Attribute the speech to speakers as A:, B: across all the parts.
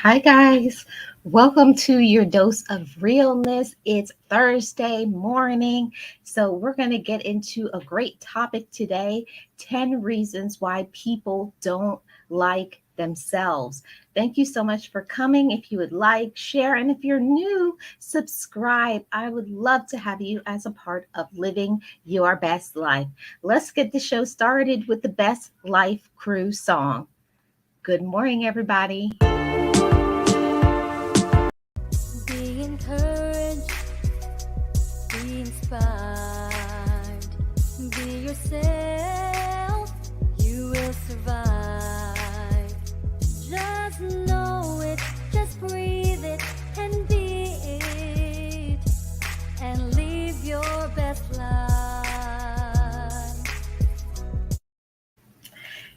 A: Hi, guys. Welcome to your dose of realness. It's Thursday morning. So, we're going to get into a great topic today: 10 reasons why people don't like themselves. Thank you so much for coming. If you would like, share, and if you're new, subscribe. I would love to have you as a part of living your best life. Let's get the show started with the Best Life Crew song. Good morning, everybody.
B: Be encouraged, be inspired, be yourself, you will survive. Just know it, just breathe it, and be it, and live your best life.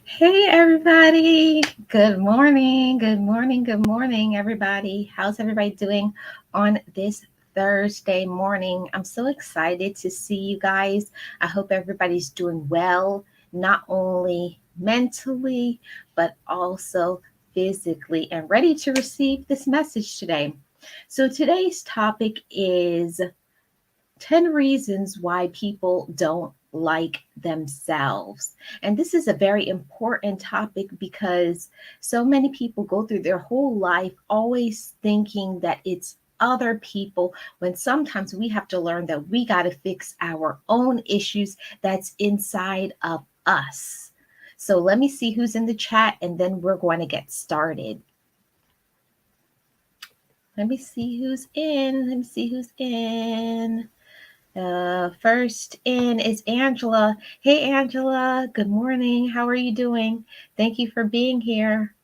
A: Hey, everybody. Good morning. Good morning. Good morning, everybody. How's everybody doing on this Thursday morning? I'm so excited to see you guys. I hope everybody's doing well, not only mentally, but also physically and ready to receive this message today. So, today's topic is 10 reasons why people don't like themselves. And this is a very important topic because so many people go through their whole life always thinking that it's other people, when sometimes we have to learn that we got to fix our own issues that's inside of us. So let me see who's in the chat and then we're going to get started. Let me see who's in. Let me see who's in. First in is Angela. Hey, Angela. Good morning. How are you doing? Thank you for being here.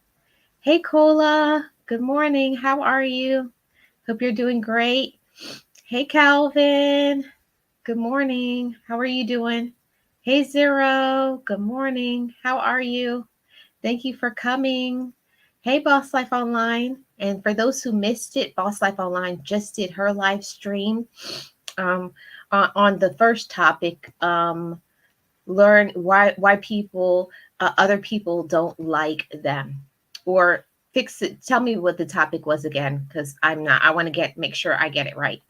A: Hey, Cola. Good morning. How are you? Hope you're doing great. Hey, Calvin. Good morning. How are you doing? Hey, Zero. Good morning. How are you? Thank you for coming. Hey, Boss Life Online. And for those who missed it, Boss Life Online just did her live stream um, on the first topic. Learn why people other people don't like them, or fix it. Tell me what the topic was again, because I want to make sure I get it right.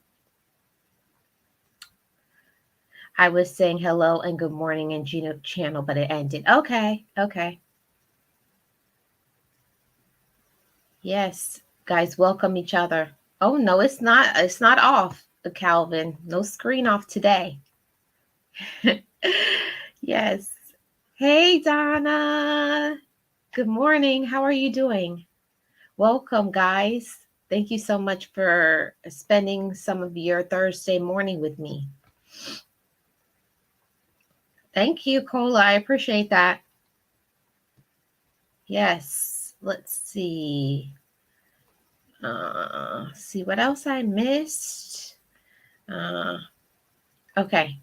A: I was saying hello and good morning in Gino channel, but it ended. Okay. Yes, guys, welcome each other. Oh no, it's not off, Calvin. No screen off today. Yes. Hey, Donna. Good morning. How are you doing? Welcome, guys. Thank you so much for spending some of your Thursday morning with me. Thank you, Cola. I appreciate that. Yes. Let's see. See what else I missed. Uh, okay.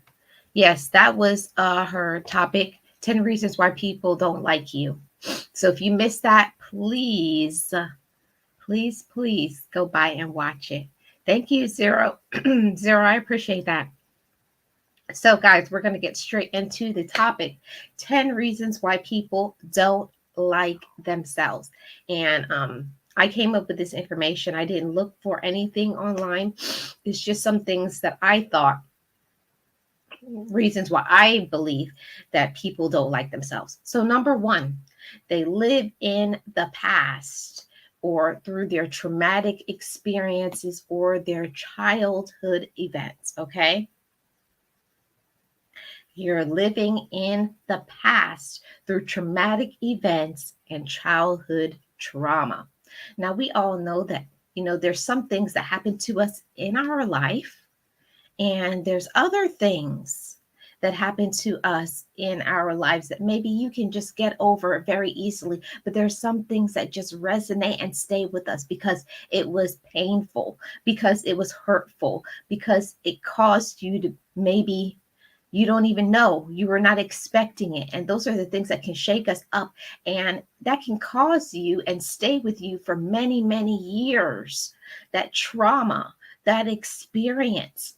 A: Yes, that was her topic: 10 reasons why people don't like you. So if you missed that, please go by and watch it. Thank you, Zero. Zero, I appreciate that. So, guys, we're going to get straight into the topic: 10 reasons why people don't like themselves. And I came up with this information. I didn't look for anything online. It's just some things that I thought, reasons why I believe that people don't like themselves. So, number one, they live in the past or through their traumatic experiences or their childhood events. Okay. You're living in the past through traumatic events and childhood trauma. Now, we all know that, there's some things that happen to us in our life, and there's other things that happen to us in our lives that maybe you can just get over very easily. But there's some things that just resonate and stay with us because it was painful, because it was hurtful, because it caused you to maybe you don't even know, you were not expecting it. And those are the things that can shake us up, and that can cause you and stay with you for many, many years. That trauma, that experience.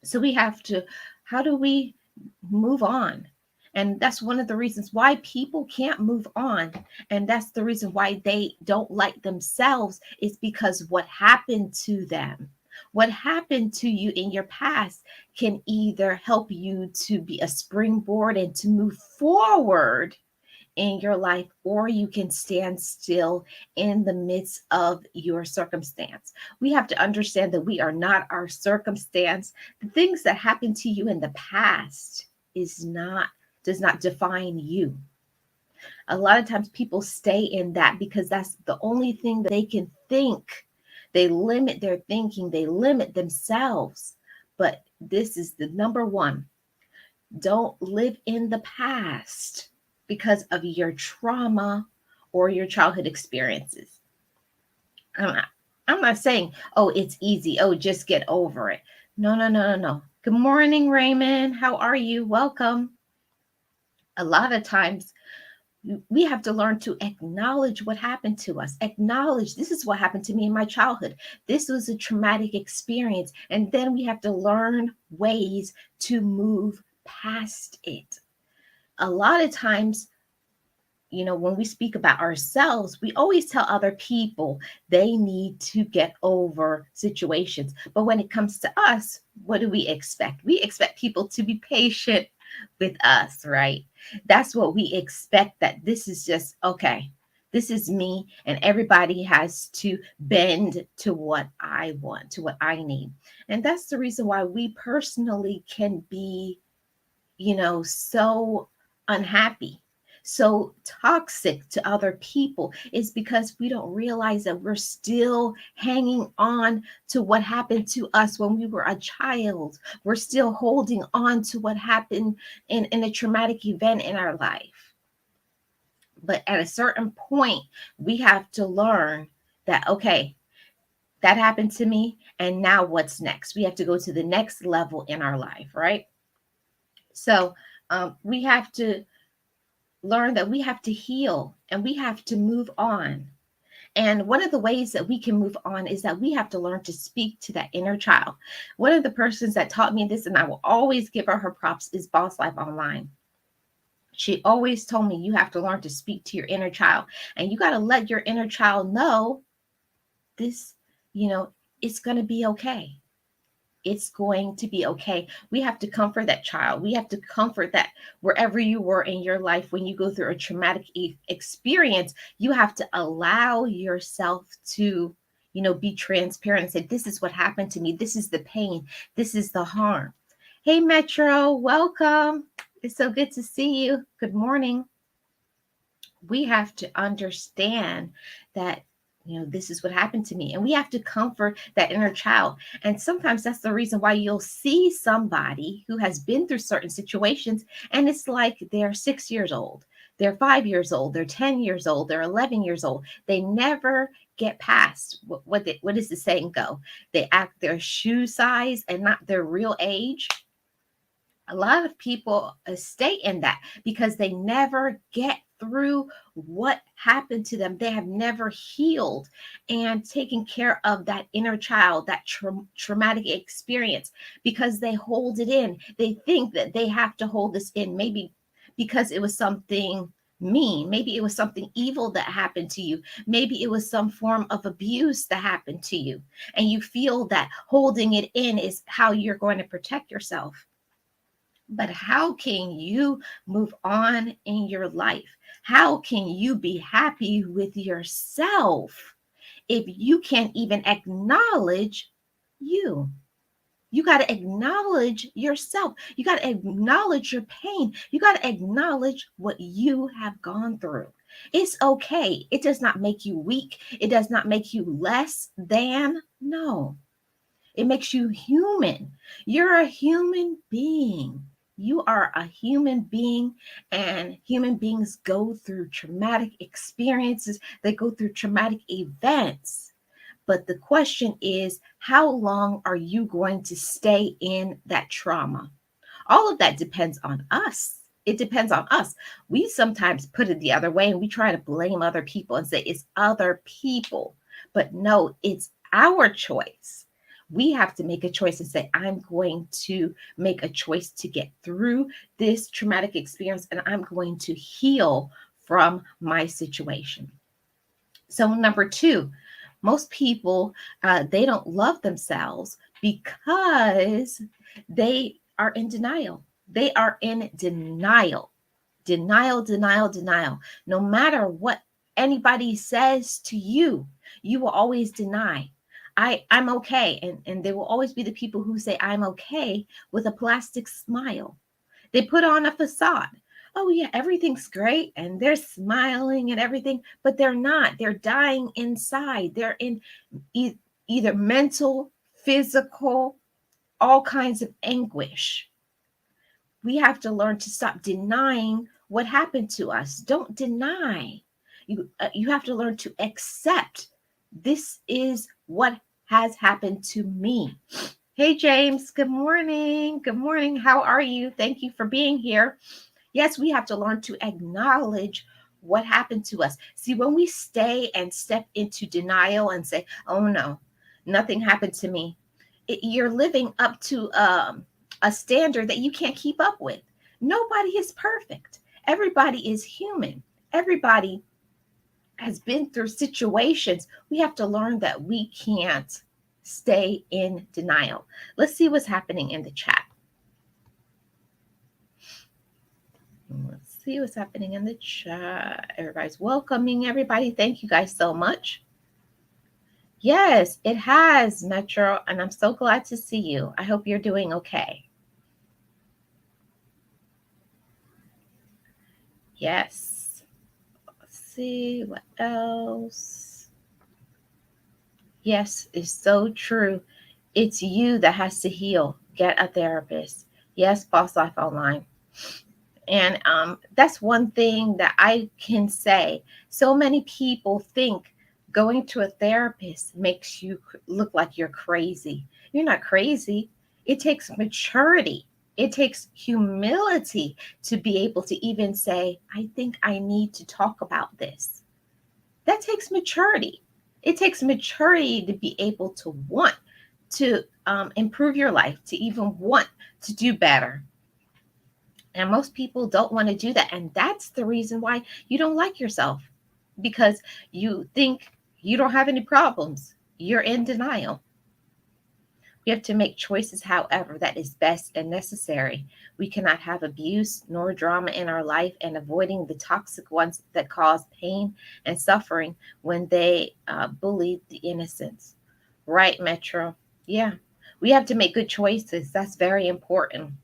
A: So we have to, how do we move on? And that's one of the reasons why people can't move on. And that's the reason why they don't like themselves, is because what happened to them. What happened to you in your past can either help you to be a springboard and to move forward in your life, or you can stand still in the midst of your circumstance. We have to understand that we are not our circumstance. The things that happened to you in the past is not does not define you. A lot of times people stay in that because that's the only thing that they can think. They limit their thinking, they limit themselves. But this is the number one. Don't live in the past because of your trauma or your childhood experiences. I'm not, I'm not saying, oh, it's easy. Oh, just get over it. No, no, no, no, no. Good morning, Raymond. How are you? Welcome. A lot of times we have to learn to acknowledge what happened to us. Acknowledge, this is what happened to me in my childhood. This was a traumatic experience. And then we have to learn ways to move past it. A lot of times, when we speak about ourselves, we always tell other people they need to get over situations. But when it comes to us, what do we expect? We expect people to be patient with us, right? That's what we expect, that this is just okay. This is me, and everybody has to bend to what I want, to what I need. And that's the reason why we personally can be, so unhappy, so toxic to other people, is because we don't realize that we're still hanging on to what happened to us when we were a child. We're still holding on to what happened in a traumatic event in our life. But at a certain point, we have to learn that, okay, that happened to me. And now what's next? We have to go to the next level in our life, right? So we have to learn that we have to heal and we have to move on. And one of the ways that we can move on is that we have to learn to speak to that inner child. One of the persons that taught me this, and I will always give her props, is Boss Life Online. She always told me, you have to learn to speak to your inner child, and you got to let your inner child know this, it's going to be okay. It's going to be okay. We have to comfort that child. We have to comfort that wherever you were in your life, when you go through a traumatic experience, you have to allow yourself to, be transparent and say, this is what happened to me. This is the pain. This is the harm. Hey, Metro, welcome. It's so good to see you. Good morning. We have to understand that this is what happened to me. And we have to comfort that inner child. And sometimes that's the reason why you'll see somebody who has been through certain situations, and it's like they're 6 years old, they're 5 years old, they're 10 years old, they're 11 years old. They never get past what does the saying go? They act their shoe size and not their real age. A lot of people stay in that because they never get through what happened to them. They have never healed and taken care of that inner child, that traumatic experience, because they hold it in. They think that they have to hold this in, maybe because it was something mean. Maybe it was something evil that happened to you. Maybe it was some form of abuse that happened to you. And you feel that holding it in is how you're going to protect yourself. But how can you move on in your life? How can you be happy with yourself if you can't even acknowledge you? You got to acknowledge yourself. You got to acknowledge your pain. You got to acknowledge what you have gone through. It's okay. It does not make you weak. It does not make you less than. No, it makes you human. You're a human being. You are a human being, and human beings go through traumatic experiences. They go through traumatic events. But the question is, how long are you going to stay in that trauma? All of that depends on us. It depends on us. We sometimes put it the other way and we try to blame other people and say it's other people. But no, it's our choice. We have to make a choice and say, I'm going to make a choice to get through this traumatic experience, and I'm going to heal from my situation. So, number two, most people, they don't love themselves because they are in denial. They are in denial. Denial, denial, denial. No matter what anybody says to you, you will always deny. I'm okay. And there will always be the people who say, I'm okay with a plastic smile. They put on a facade. Oh, yeah, everything's great. And they're smiling and everything, but they're not. They're dying inside. They're in either mental, physical, all kinds of anguish. We have to learn to stop denying what happened to us. Don't deny. You have to learn to accept this is what has happened to me. Hey, James. Good morning. Good morning. How are you? Thank you for being here. Yes, we have to learn to acknowledge what happened to us. See, when we stay and step into denial and say, oh, no, nothing happened to me, you're living up to a standard that you can't keep up with. Nobody is perfect. Everybody is human. Everybody has been through situations. We have to learn that we can't stay in denial. Let's see what's happening in the chat. Let's see what's happening in the chat. Everybody's welcoming everybody. Thank you guys so much. Yes, it has, Metro, and I'm so glad to see you. I hope you're doing okay. Yes. Let's see what else. Yes, it's so true. It's you that has to heal. Get a therapist. Yes, Boss Life Online. And that's one thing that I can say. So many people think going to a therapist makes you look like you're crazy. You're not crazy. It takes maturity. It takes humility to be able to even say, I think I need to talk about this. That takes maturity. It takes maturity to be able to want to improve your life, to even want to do better. And most people don't want to do that. And that's the reason why you don't like yourself, because you think you don't have any problems. You're in denial. We have to make choices, however, that is best and necessary. We cannot have abuse nor drama in our life, and avoiding the toxic ones that cause pain and suffering when they bully the innocents. Right, Metro? Yeah. We have to make good choices. That's very important.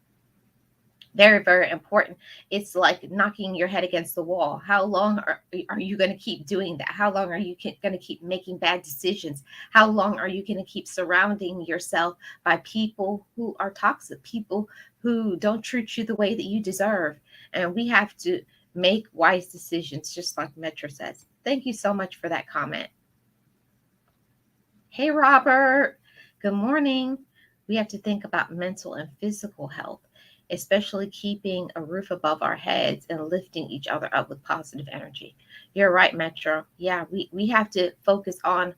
A: Very, very important. It's like knocking your head against the wall. How long are you going to keep doing that? How long are you going to keep making bad decisions? How long are you going to keep surrounding yourself by people who are toxic, people who don't treat you the way that you deserve? And we have to make wise decisions, just like Metro says. Thank you so much for that comment. Hey, Robert. Good morning. We have to think about mental and physical health, especially keeping a roof above our heads and lifting each other up with positive energy. You're right, Metro. Yeah, we have to focus on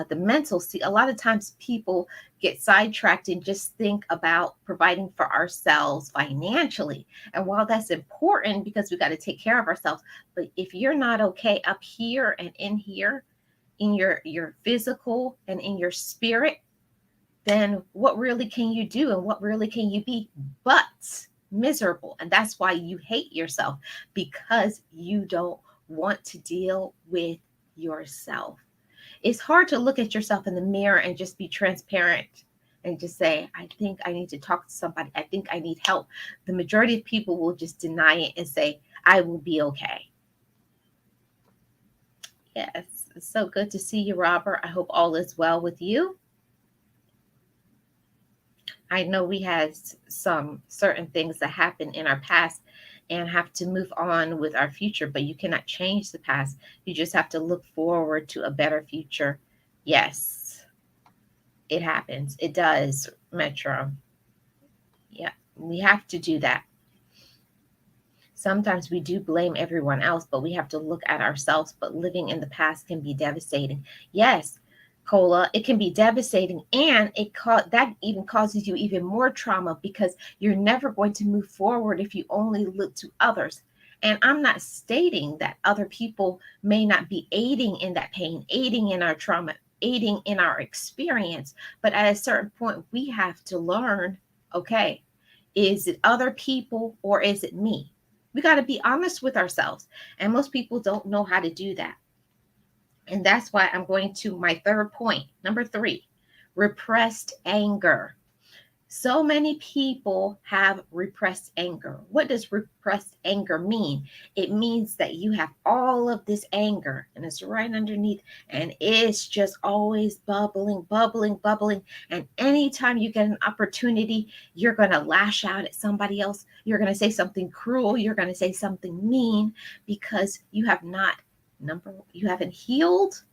A: the mental. See, a lot of times people get sidetracked and just think about providing for ourselves financially. And while that's important because we got to take care of ourselves, but if you're not okay up here and in here, in your physical and in your spirit, then what really can you do and what really can you be but miserable? And that's why you hate yourself, because you don't want to deal with yourself. It's hard to look at yourself in the mirror and just be transparent and just say, I think I need to talk to somebody. I think I need help. The majority of people will just deny it and say, I will be okay. Yes, it's so good to see you, Robert. I hope all is well with you. I know we had some certain things that happened in our past and have to move on with our future, but you cannot change the past. You just have to look forward to a better future. Yes, it happens. It does, Metro. Yeah, we have to do that. Sometimes we do blame everyone else, but we have to look at ourselves. But living in the past can be devastating. Yes, Cola, it can be devastating, and that even causes you even more trauma because you're never going to move forward if you only look to others. And I'm not stating that other people may not be aiding in that pain, aiding in our trauma, aiding in our experience, but at a certain point we have to learn, okay, is it other people or is it me? We got to be honest with ourselves, and most people don't know how to do that. And that's why I'm going to my third point. Number 3, repressed anger. So many people have repressed anger. What does repressed anger mean? It means that you have all of this anger and it's right underneath, and it's just always bubbling, bubbling, bubbling. And anytime you get an opportunity, you're going to lash out at somebody else. You're going to say something cruel. You're going to say something mean because you haven't healed,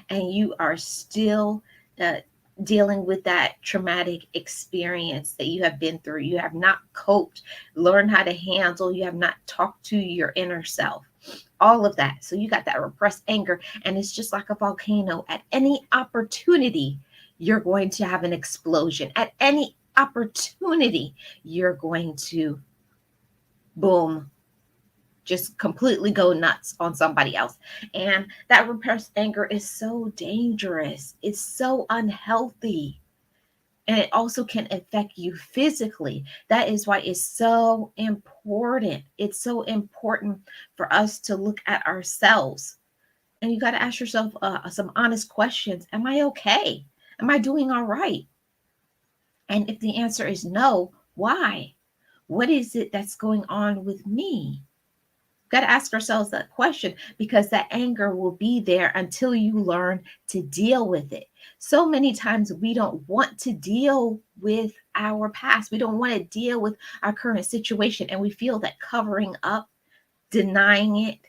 A: and you are still uh, dealing with that traumatic experience that you have been through. You have not coped, learned how to handle, you have not talked to your inner self. All of that. So you got that repressed anger, and it's just like a volcano. At any opportunity, you're going to have an explosion. At any opportunity, you're going to boom, just completely go nuts on somebody else. And that repressed anger is so dangerous. It's so unhealthy. And it also can affect you physically. That is why it's so important. It's so important for us to look at ourselves. And you got to ask yourself some honest questions. Am I okay? Am I doing all right? And if the answer is no, why? What is it that's going on with me? Got to ask ourselves that question, because that anger will be there until you learn to deal with it. So many times we don't want to deal with our past. We don't want to deal with our current situation. And we feel that covering up, denying it,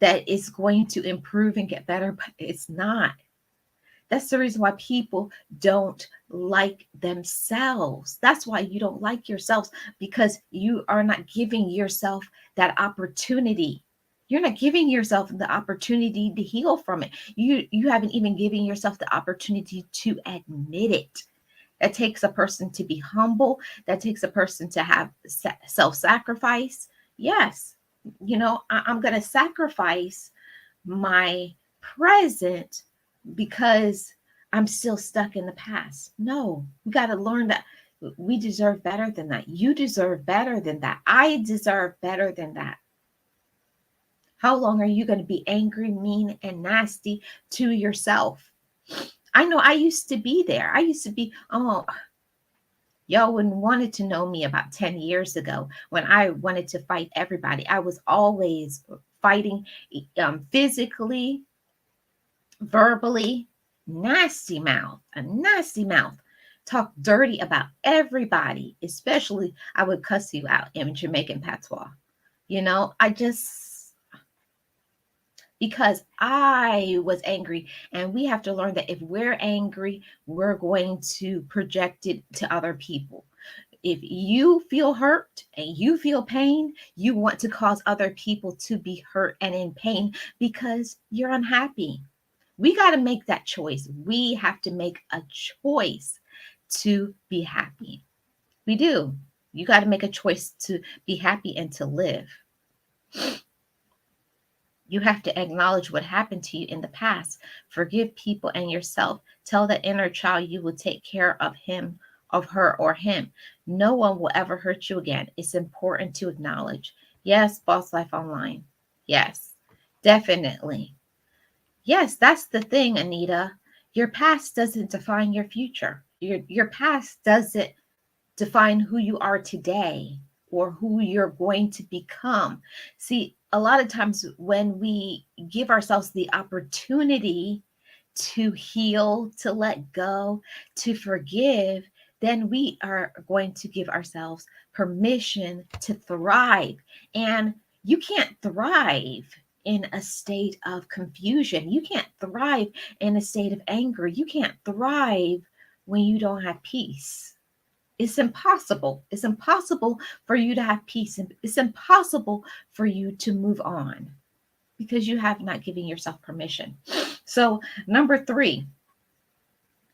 A: that it's going to improve and get better, but it's not. That's the reason why people don't like themselves. That's why you don't like yourselves, because you are not giving yourself that opportunity. You're not giving yourself the opportunity to heal from it. You haven't even given yourself the opportunity to admit it. It takes a person to be humble. That takes a person to have self-sacrifice. Yes, I'm going to sacrifice my present because I'm still stuck in the past. No, we got to learn that we deserve better than that. You deserve better than that. I deserve better than that. How long are you going to be angry, mean, and nasty to yourself? I know I used to be there. I used to be, y'all wouldn't wanted to know me about 10 years ago when I wanted to fight everybody. I was always fighting physically, verbally, a nasty mouth, talk dirty about everybody, especially I would cuss you out in Jamaican patois. Because I was angry, and we have to learn that if we're angry, we're going to project it to other people. If you feel hurt and you feel pain, you want to cause other people to be hurt and in pain because you're unhappy. We got to make that choice. We have to make a choice to be happy. We do. You got to make a choice to be happy and to live. You have to acknowledge what happened to you in the past. Forgive people and yourself. Tell that inner child you will take care of him, of her, or him. No one will ever hurt you again. It's important to acknowledge. Yes, Boss Life Online. Yes, definitely. Yes, that's the thing, Anita. Your past doesn't define your future. Your past doesn't define who you are today or who you're going to become. See, a lot of times when we give ourselves the opportunity to heal, to let go, to forgive, then we are going to give ourselves permission to thrive. And you can't thrive in a state of confusion. You can't thrive in a state of anger. You can't thrive when you don't have peace. It's impossible. It's impossible for you to have peace. It's impossible for you to move on because you have not given yourself permission. So, number 3,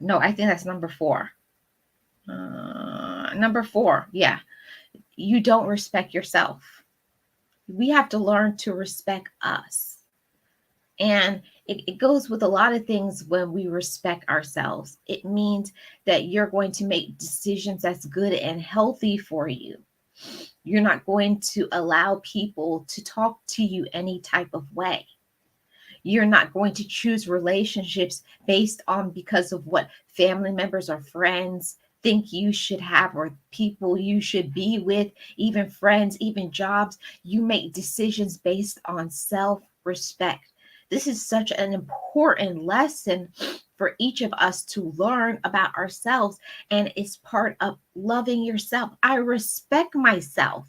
A: No, I think that's number 4. Number 4, yeah. You don't respect yourself. We have to learn to respect us. And it goes with a lot of things when we respect ourselves. It means that you're going to make decisions that's good and healthy for you. You're not going to allow people to talk to you any type of way. You're not going to choose relationships based on because of what family members or friends think you should have or people you should be with, even friends, even jobs. You make decisions based on self respect. This is such an important lesson for each of us to learn about ourselves, and it's part of loving yourself. I respect myself.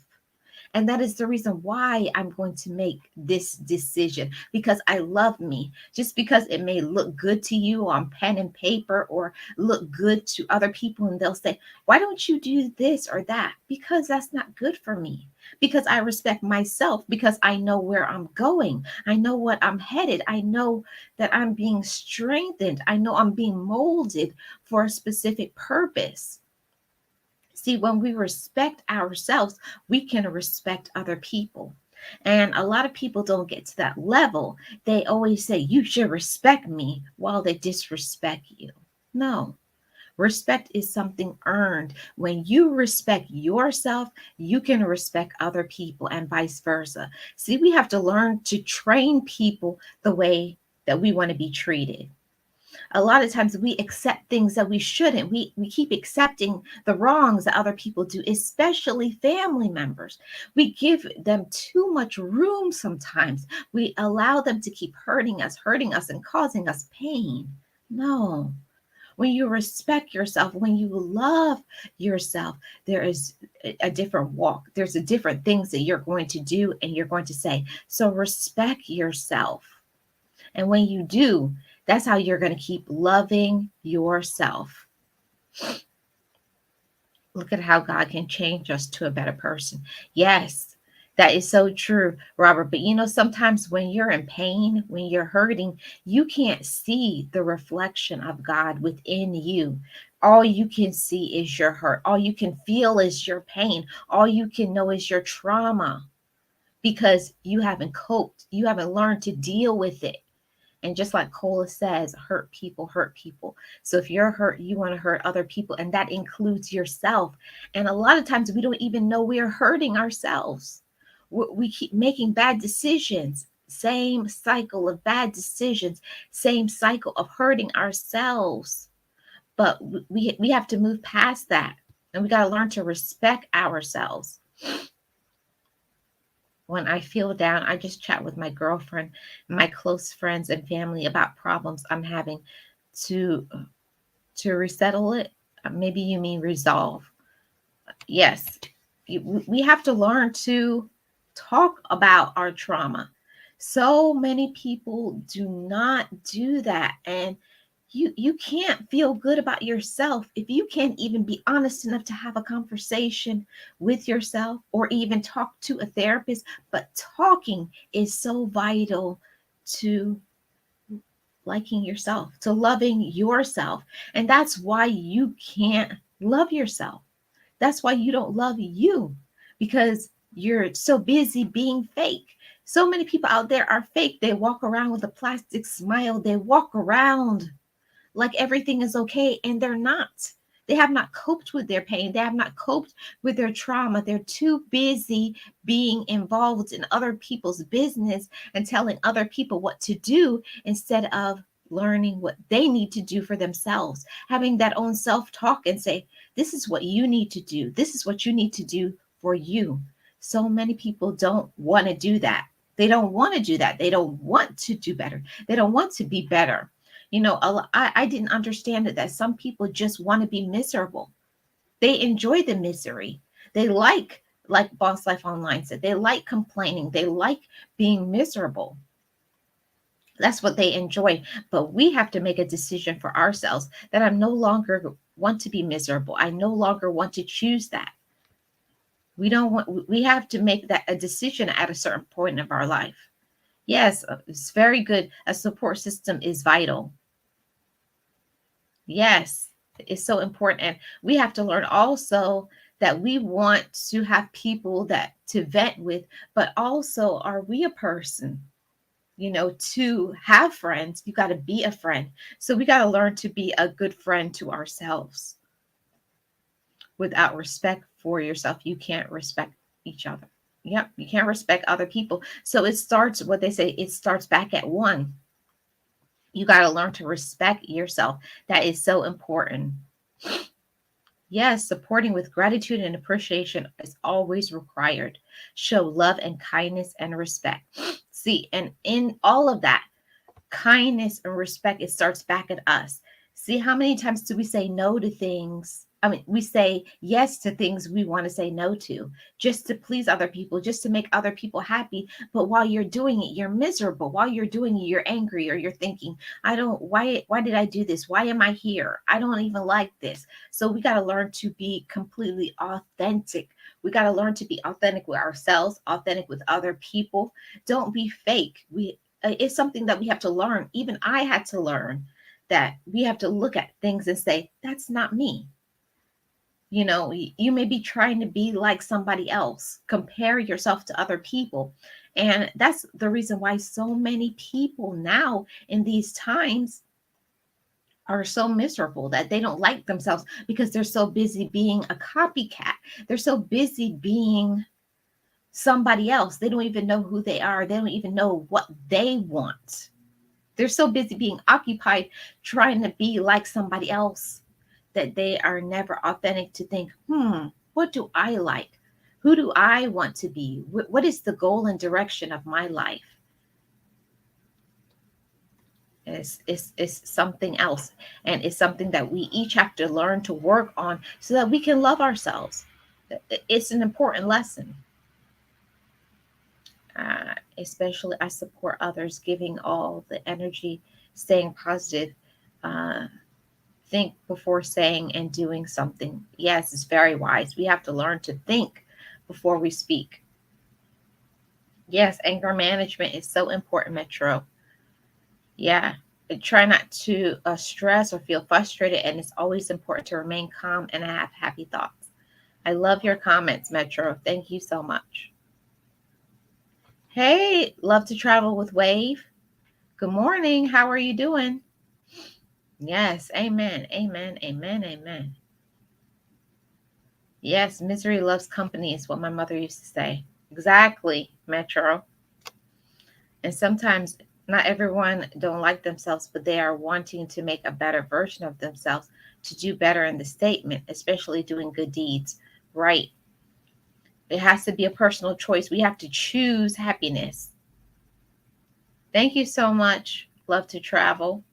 A: And that is the reason why I'm going to make this decision, because I love me. Just because it may look good to you on pen and paper or look good to other people, and they'll say, why don't you do this or that? Because that's not good for me. Because I respect myself, because I know where I'm going. I know what I'm headed. I know that I'm being strengthened. I know I'm being molded for a specific purpose. See, when we respect ourselves, we can respect other people. And a lot of people don't get to that level. They always say, you should respect me while they disrespect you. No, respect is something earned. When you respect yourself, you can respect other people and vice versa. See, we have to learn to train people the way that we want to be treated. A lot of times we accept things that we shouldn't. We keep accepting the wrongs that other people do, especially family members. We give them too much room sometimes. We allow them to keep hurting us and causing us pain. No. When you respect yourself, when you love yourself, there is a different walk. There's a different things that you're going to do and you're going to say. So respect yourself. And when you do, that's how you're going to keep loving yourself. Look at how God can change us to a better person. Yes, that is so true, Robert. But sometimes when you're in pain, when you're hurting, you can't see the reflection of God within you. All you can see is your hurt. All you can feel is your pain. All you can know is your trauma because you haven't coped. You haven't learned to deal with it. And just like Cola says, hurt people hurt people. So if you're hurt, you want to hurt other people, and that includes yourself. And a lot of times we don't even know we're hurting ourselves. We keep making bad decisions, same cycle of bad decisions, same cycle of hurting ourselves. But we have to move past that, and we got to learn to respect ourselves. When I feel down, I just chat with my girlfriend, my close friends and family about problems I'm having to resettle it. Maybe you mean resolve. Yes, we have to learn to talk about our trauma. So many people do not do that, and you can't feel good about yourself if you can't even be honest enough to have a conversation with yourself or even talk to a therapist. But talking is so vital to liking yourself, to loving yourself. And that's why you can't love yourself. That's why you don't love you, because you're so busy being fake. So many people out there are fake. They walk around with a plastic smile. They walk around like everything is okay, and they're not. They have not coped with their pain. They have not coped with their trauma. They're too busy being involved in other people's business and telling other people what to do instead of learning what they need to do for themselves, having that own self-talk and say, this is what you need to do. This is what you need to do for you. So many people don't want to do that. They don't want to do that. They don't want to do better. They don't want to be better. I didn't understand it, that some people just want to be miserable. They enjoy the misery. They like Boss Life Online said, they like complaining. They like being miserable. That's what they enjoy. But we have to make a decision for ourselves that I no longer want to be miserable. I no longer want to choose that. We have to make that a decision at a certain point of our life. Yes, it's very good. A support system is vital. Yes, it's so important. And we have to learn also that we want to have people that to vent with, but also, are we a person? To have friends, you got to be a friend. So we got to learn to be a good friend to ourselves. Without respect for yourself, you can't respect each other. Yep, you can't respect other people. So it starts, what they say, it starts back at one. You got to learn to respect yourself. That is so important. Yes, supporting with gratitude and appreciation is always required. Show love and kindness and respect. See, and in all of that, kindness and respect, it starts back at us. See, how many times do we say no to things? I mean, we say yes to things we want to say no to, just to please other people, just to make other people happy. But while you're doing it, you're miserable. While you're doing it, you're angry, or you're thinking, why did I do this? Why am I here? I don't even like this. So we got to learn to be completely authentic. We got to learn to be authentic with ourselves, authentic with other people. Don't be fake. It's something that we have to learn. Even I had to learn that we have to look at things and say, that's not me. You may be trying to be like somebody else, compare yourself to other people. And that's the reason why so many people now in these times are so miserable, that they don't like themselves because they're so busy being a copycat. They're so busy being somebody else. They don't even know who they are. They don't even know what they want. They're so busy being occupied trying to be like somebody else that they are never authentic to think, what do I like? Who do I want to be? What is the goal and direction of my life? It's something else. And it's something that we each have to learn to work on so that we can love ourselves. It's an important lesson. Especially, I support others, giving all the energy, staying positive. Think before saying and doing something. Yes, it's very wise. We have to learn to think before we speak. Yes, anger management is so important, Metro. Yeah. Try not to stress or feel frustrated, and it's always important to remain calm and have happy thoughts. I love your comments, Metro. Thank you so much. Hey, love to travel with Wave. Good morning. How are you doing? Yes, amen, amen, amen, amen. Yes, misery loves company is what my mother used to say. Exactly, Metro. And sometimes not everyone don't like themselves, but they are wanting to make a better version of themselves to do better in the statement, especially doing good deeds. Right. It has to be a personal choice. We have to choose happiness. Thank you so much. Love to travel.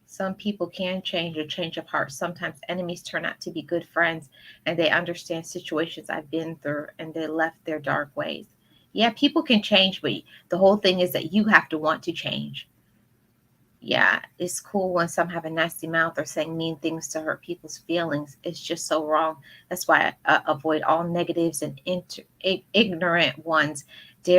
A: Some people can change or change of heart. Sometimes enemies turn out to be good friends, and they understand situations I've been through, and they left their dark ways. Yeah, people can change, but the whole thing is that you have to want to change. Yeah, it's cool when some have a nasty mouth or saying mean things to hurt people's feelings. It's just so wrong. That's why I avoid all negatives and ignorant ones. How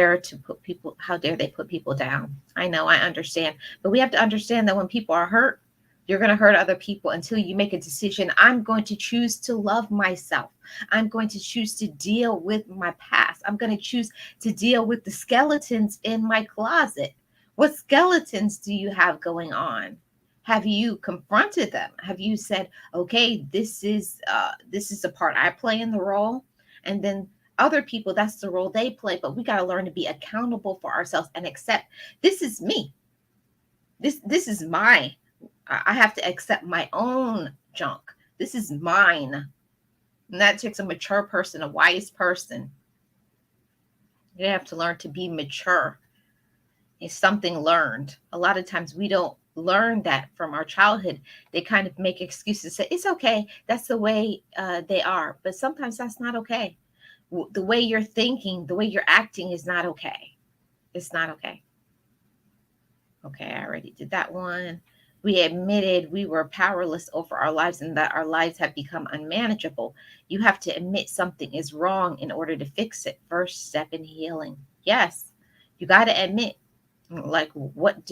A: dare they put people down? I know, I understand. But we have to understand that when people are hurt, you're going to hurt other people until you make a decision. I'm going to choose to love myself. I'm going to choose to deal with my past. I'm going to choose to deal with the skeletons in my closet. What skeletons do you have going on? Have you confronted them? Have you said, okay, this is the part I play in the role? And then other people, that's the role they play. But we got to learn to be accountable for ourselves and accept this is me. This is my I have to accept my own junk. This is mine. And that takes a mature person, a wise person. You have to learn to be mature. It's something learned. A lot of times we don't learn that from our childhood. They kind of make excuses, say, it's okay. That's the way they are. But sometimes that's not okay. The way you're thinking, the way you're acting is not okay. It's not okay. Okay, I already did that one. We admitted we were powerless over our lives and that our lives have become unmanageable. You have to admit something is wrong in order to fix it. First step in healing. Yes, you got to admit, like, what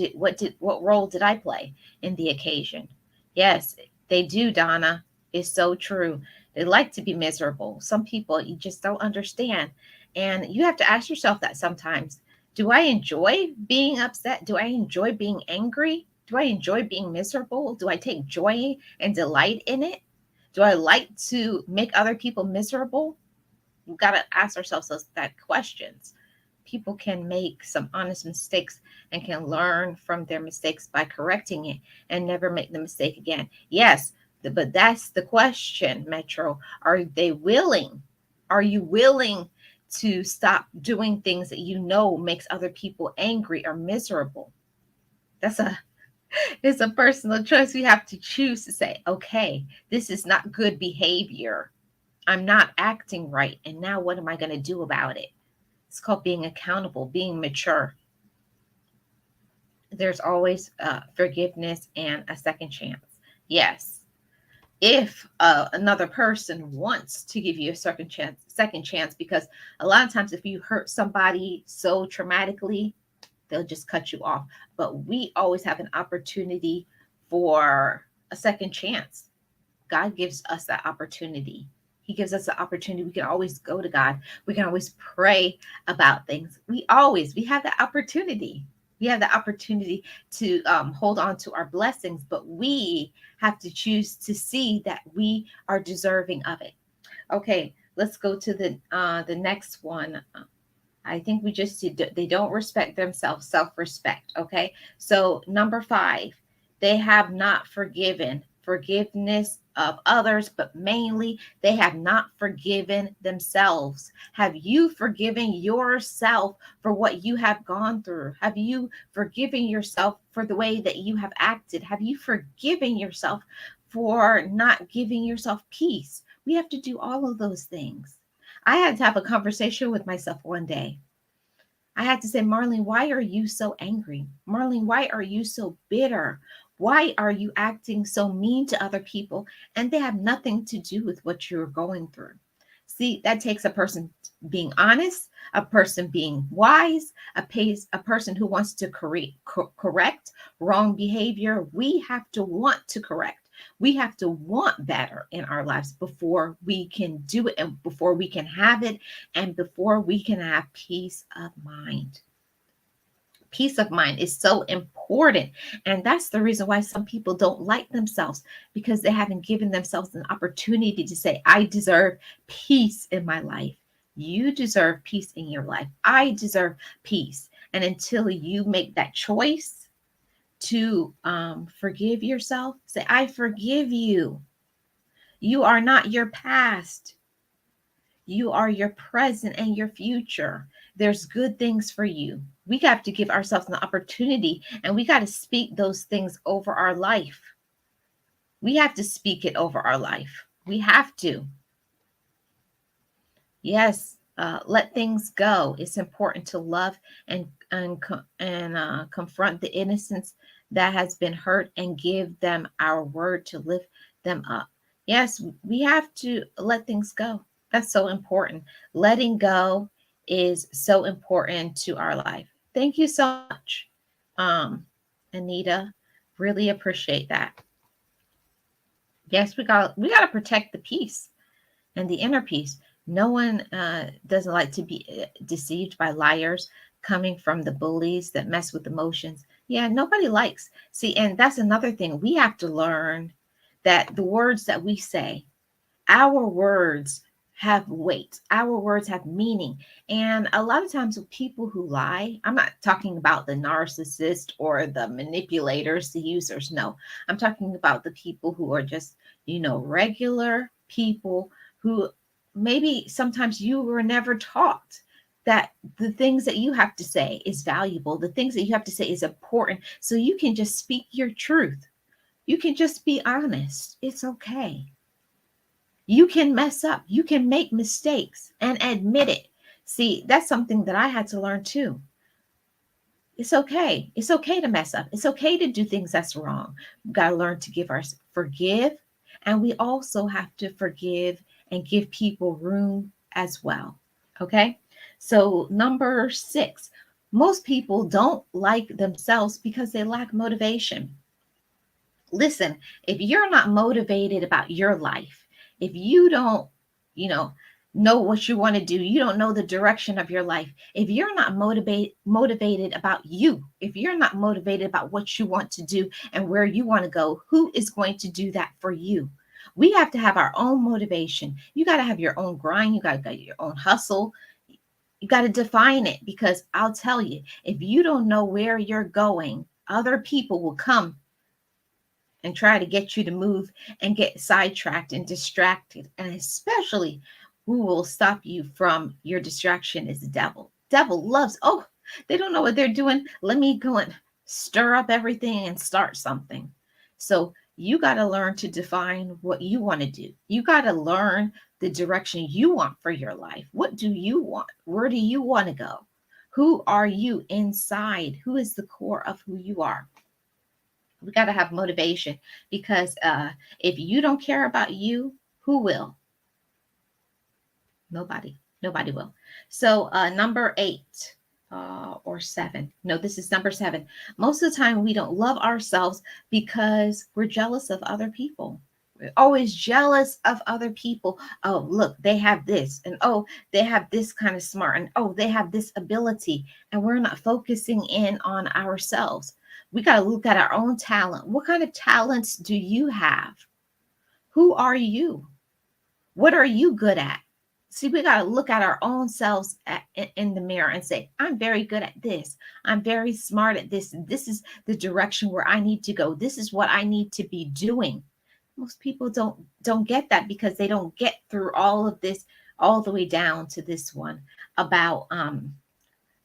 A: role did I play in the occasion? Yes, they do, Donna. It's so true. They like to be miserable. Some people you just don't understand. And you have to ask yourself that sometimes. Do I enjoy being upset? Do I enjoy being angry? Do I enjoy being miserable? Do I take joy and delight in it? Do I like to make other people miserable? We've got to ask ourselves those that questions. People can make some honest mistakes and can learn from their mistakes by correcting it and never make the mistake again. Yes, but that's the question, Metro. Are they willing? Are you willing to stop doing things that you know makes other people angry or miserable? That's a it's a personal choice. We have to choose to say, okay, this is not good behavior. I'm not acting right. And now what am I going to do about it? It's called being accountable, being mature. There's always forgiveness and a second chance. Yes. If another person wants to give you a second chance, because a lot of times if you hurt somebody so traumatically, they'll just cut you off. But we always have an opportunity for a second chance. God gives us that opportunity. He gives us the opportunity. We can always go to God. We can always pray about things. We have the opportunity. We have the opportunity to hold on to our blessings, but we have to choose to see that we are deserving of it. Okay, let's go to the next one. I think we just did, they don't respect themselves, self-respect. Okay. So number 5, they have not forgiven. Forgiveness of others, but mainly they have not forgiven themselves. Have you forgiven yourself for what you have gone through? Have you forgiven yourself for the way that you have acted? Have you forgiven yourself for not giving yourself peace? We have to do all of those things. I had to have a conversation with myself one day. I had to say, Marlene, why are you so angry? Marlene, why are you so bitter? Why are you acting so mean to other people? And they have nothing to do with what you're going through. See, that takes a person being honest, a person being wise, a person who wants to correct wrong behavior. We have to want to correct. We have to want better in our lives before we can do it and before we can have it and before we can have peace of mind. Peace of mind is so important. And that's the reason why some people don't like themselves, because they haven't given themselves an opportunity to say, I deserve peace in my life. You deserve peace in your life. I deserve peace. And until you make that choice to forgive yourself, say, I forgive you. You are not your past. You are your present and your future. There's good things for you. We got to give ourselves an opportunity and we got to speak those things over our life. We have to speak it over our life. We have to. Yes, let things go. It's important to love and confront the innocence that has been hurt and give them our word to lift them up. Yes, we have to let things go. That's so important. Letting go is so important to our life. Thank you so much, Anita. Really appreciate that. Yes, we got to protect the peace and the inner peace. No one doesn't like to be deceived by liars coming from the bullies that mess with emotions. Yeah, nobody likes. See, and that's another thing. We have to learn that the words that we say, our words have weight, our words have meaning. And a lot of times with people who lie, I'm not talking about the narcissist or the manipulators, the users. No, I'm talking about the people who are just, regular people who maybe sometimes you were never taught that the things that you have to say is valuable, the things that you have to say is important. So you can just speak your truth. You can just be honest. It's okay. You can mess up. You can make mistakes and admit it. See, that's something that I had to learn too. It's okay. It's okay to mess up. It's okay to do things that's wrong. We've got to learn to forgive. And we also have to forgive and give people room as well. Okay. So, number 6, most people don't like themselves because they lack motivation. Listen, if you're not motivated about your life, if you don't, you know what you want to do, you don't know the direction of your life, if you're not motivated about you, if you're not motivated about what you want to do and where you want to go, who is going to do that for you? We have to have our own motivation. You got to have your own grind. You got to get your own hustle. You got to define it, because I'll tell you, if you don't know where you're going, other people will come and try to get you to move and get sidetracked and distracted. And especially who will stop you from your distraction is the devil. Devil loves, oh, they don't know what they're doing. Let me go and stir up everything and start something. So you got to learn to define what you want to do. You got to learn the direction you want for your life. What do you want? Where do you want to go? Who are you inside? Who is the core of who you are? We got to have motivation, because if you don't care about you, who will? Nobody will. So number 8 or 7. No, this is number 7. Most of the time we don't love ourselves because we're jealous of other people. We're always jealous of other people. Oh, look, they have this, and oh, they have this kind of smart, and oh, they have this ability, and we're not focusing in on ourselves. We got to look at our own talent. What kind of talents do you have? Who are you? What are you good at? See, we got to look at our own selves in the mirror and say, I'm very good at this. I'm very smart at this. This is the direction where I need to go. This is what I need to be doing. Most people don't get that, because they don't get through all of this all the way down to this one about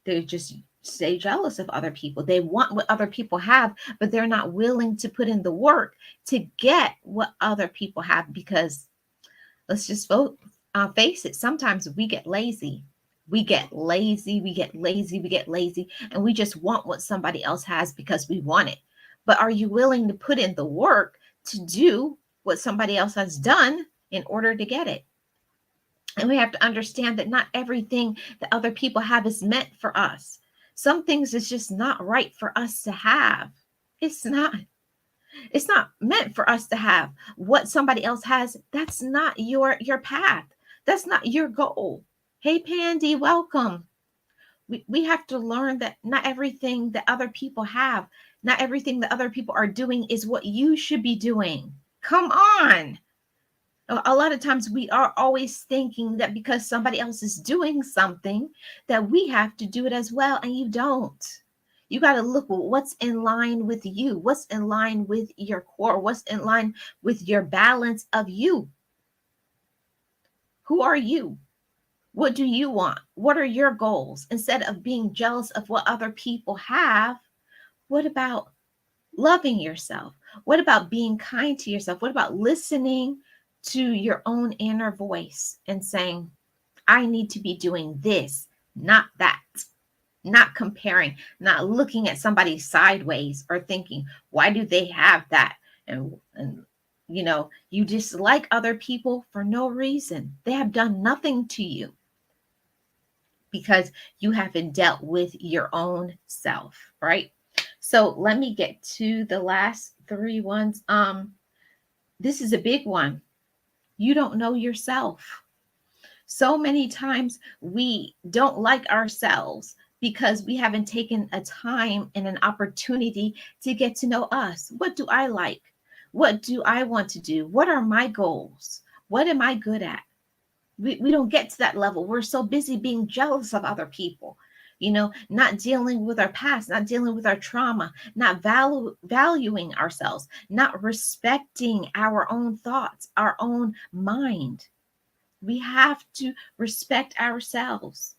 A: they're just stay jealous of other people. They want what other people have, but they're not willing to put in the work to get what other people have, because let's just face it. Sometimes we get lazy. We get lazy, and we just want what somebody else has because we want it. But are you willing to put in the work to do what somebody else has done in order to get it? And we have to understand that not everything that other people have is meant for us. Some things is just not right for us to have. It's not meant for us to have. What somebody else has, that's not your path. That's not your goal. Hey, Pandy, welcome. We have to learn that not everything that other people have, not everything that other people are doing is what you should be doing. Come on. A lot of times we are always thinking that because somebody else is doing something that we have to do it as well, and you don't. You got to look at what's in line with you, what's in line with your core, what's in line with your balance of you. Who are you? What do you want? What are your goals? Instead of being jealous of what other people have, what about loving yourself? What about being kind to yourself? What about listening to your own inner voice and saying, I need to be doing this, not that, not comparing, not looking at somebody sideways or thinking, why do they have that? And you dislike other people for no reason. They have done nothing to you because you haven't dealt with your own self, right? So let me get to the last 3 ones. This is a big one. You don't know yourself. So many times we don't like ourselves because we haven't taken a time and an opportunity to get to know us. What do I like? What do I want to do? What are my goals? What am I good at? We don't get to that level. We're so busy being jealous of other people, not dealing with our past, not dealing with our trauma, not valuing ourselves, not respecting our own thoughts, our own mind. We have to respect ourselves.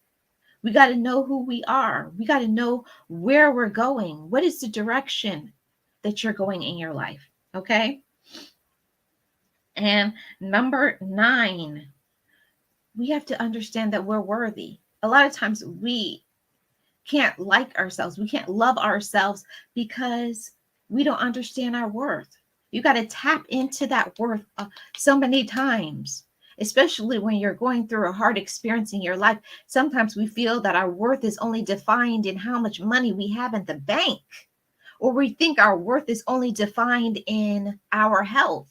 A: We got to know who we are. We got to know where we're going. What is the direction that you're going in your life? Okay. And number 9, we have to understand that we're worthy. A lot of times we can't like ourselves. We can't love ourselves because we don't understand our worth. You got to tap into that worth so many times, especially when you're going through a hard experience in your life. Sometimes we feel that our worth is only defined in how much money we have in the bank or we think our worth is only defined in our health.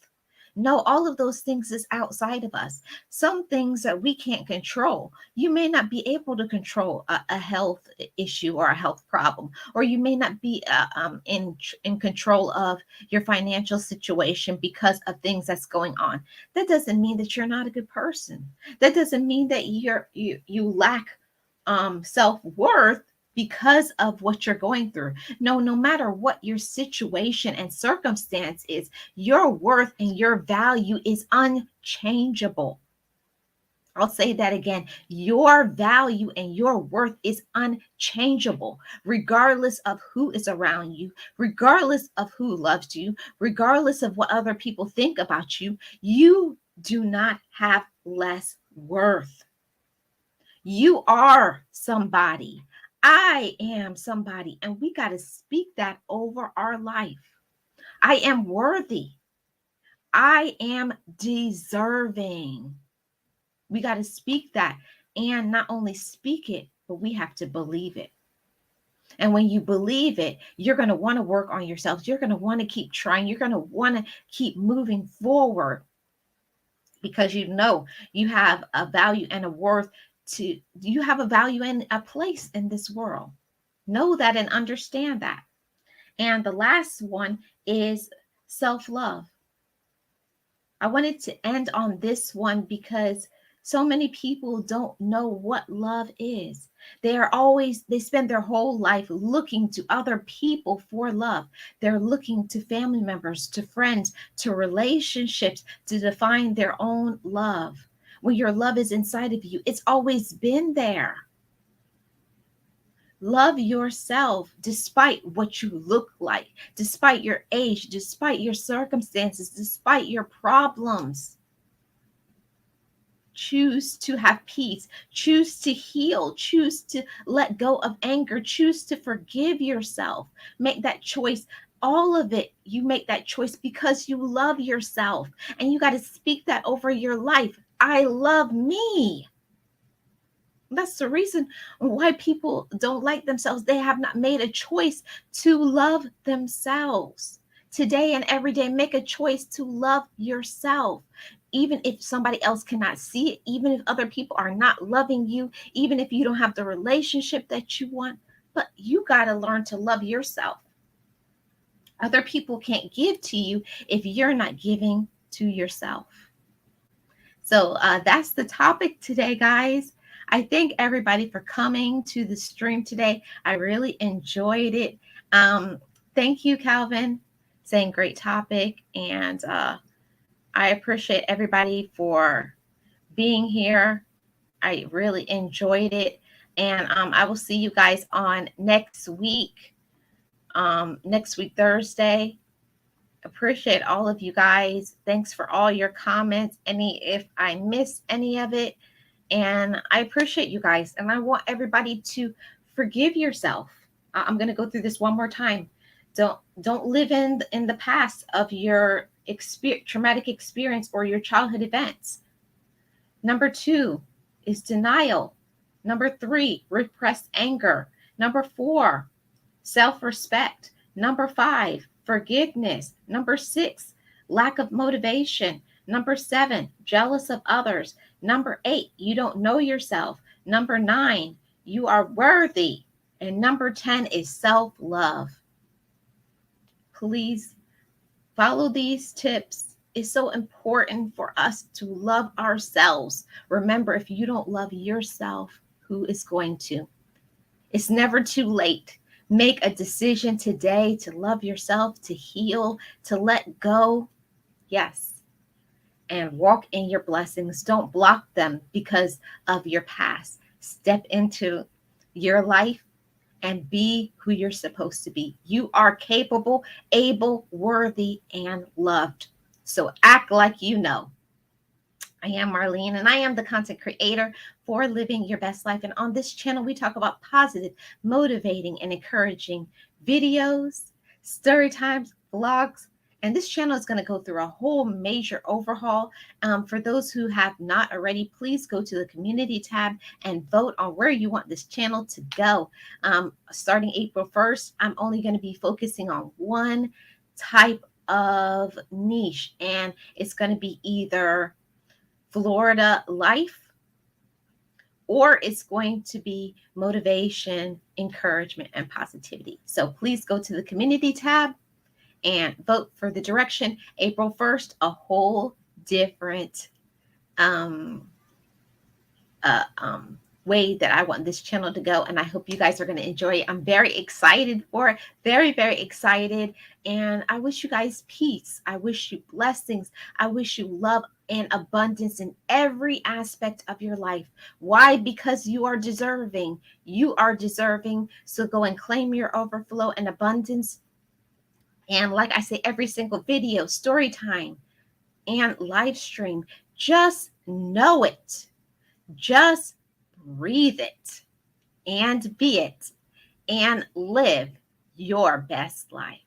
A: No, all of those things is outside of us. Some things that we can't control. You may not be able to control a health issue or a health problem, or you may not be in control of your financial situation because of things that's going on. That doesn't mean that you're not a good person. That doesn't mean that you lack self-worth because of what you're going through. No, no matter what your situation and circumstance is, your worth and your value is unchangeable. I'll say that again. Your value and your worth is unchangeable, regardless of who is around you, regardless of who loves you, regardless of what other people think about you. You do not have less worth. You are somebody. I am somebody. And we got to speak that over our life. I am worthy. I am deserving. We got to speak that, and not only speak it, but we have to believe it. And when you believe it, you're going to want to work on yourself. You're going to want to keep trying. You're going to want to keep moving forward because you know you have a value and a worth to, you have a value and a place in this world. Know that and understand that. And the last one is self-love. I wanted to end on this one because so many people don't know what love is. They spend their whole life looking to other people for love. They're looking to family members, to friends, to relationships to define their own love. When your love is inside of you, it's always been there. Love yourself despite what you look like, despite your age, despite your circumstances, despite your problems. Choose to have peace, choose to heal, choose to let go of anger, choose to forgive yourself. Make that choice. All of it, you make that choice because you love yourself, and you got to speak that over your life. I love me. That's the reason why people don't like themselves. They have not made a choice to love themselves. Today and every day, make a choice to love yourself. Even if somebody else cannot see it, even if other people are not loving you, even if you don't have the relationship that you want, but you got to learn to love yourself. Other people can't give to you if you're not giving to yourself. So that's the topic today, guys. I thank everybody for coming to the stream today. I really enjoyed it. Thank you, Calvin, saying great topic. And I appreciate everybody for being here. I really enjoyed it. And I will see you guys on next week, Thursday. Appreciate all of you guys. Thanks for all your comments. If I missed any of it, and I appreciate you guys. And I want everybody to forgive yourself. I'm going to go through this one more time. Don't live in the past of your traumatic experience or your childhood events. Number 2 is denial. Number 3, repressed anger. Number 4, self-respect. Number 5, forgiveness. Number 6, lack of motivation. Number 7, jealous of others. Number 8, you don't know yourself. Number 9, you are worthy. And number 10 is self-love. Please follow these tips. It's so important for us to love ourselves. Remember, if you don't love yourself, who is going to? It's never too late. Make a decision today to love yourself, to heal, to let go. Yes. And walk in your blessings. Don't block them because of your past. Step into your life and be who you're supposed to be. You are capable, able, worthy, and loved. So act like you know. I am Marlene, and I am the content creator for Living Your Best Life. And on this channel, we talk about positive, motivating, and encouraging videos, story times, vlogs, And this channel is going to go through a whole major overhaul. For those who have not already, please go to the community tab and vote on where you want this channel to go. Starting April 1st, I'm only going to be focusing on one type of niche, and it's going to be either Florida life, or it's going to be motivation, encouragement, and positivity. So please go to the community tab and vote for the direction. April 1st, a whole different way that I want this channel to go. And I hope you guys are going to enjoy it. I'm very excited for it. Very, very excited. And I wish you guys peace. I wish you blessings. I wish you love and abundance in every aspect of your life. Why? Because you are deserving. You are deserving. So go and claim your overflow and abundance. And like I say, every single video, story time, and live stream, just know it. Just breathe it and be it and live your best life.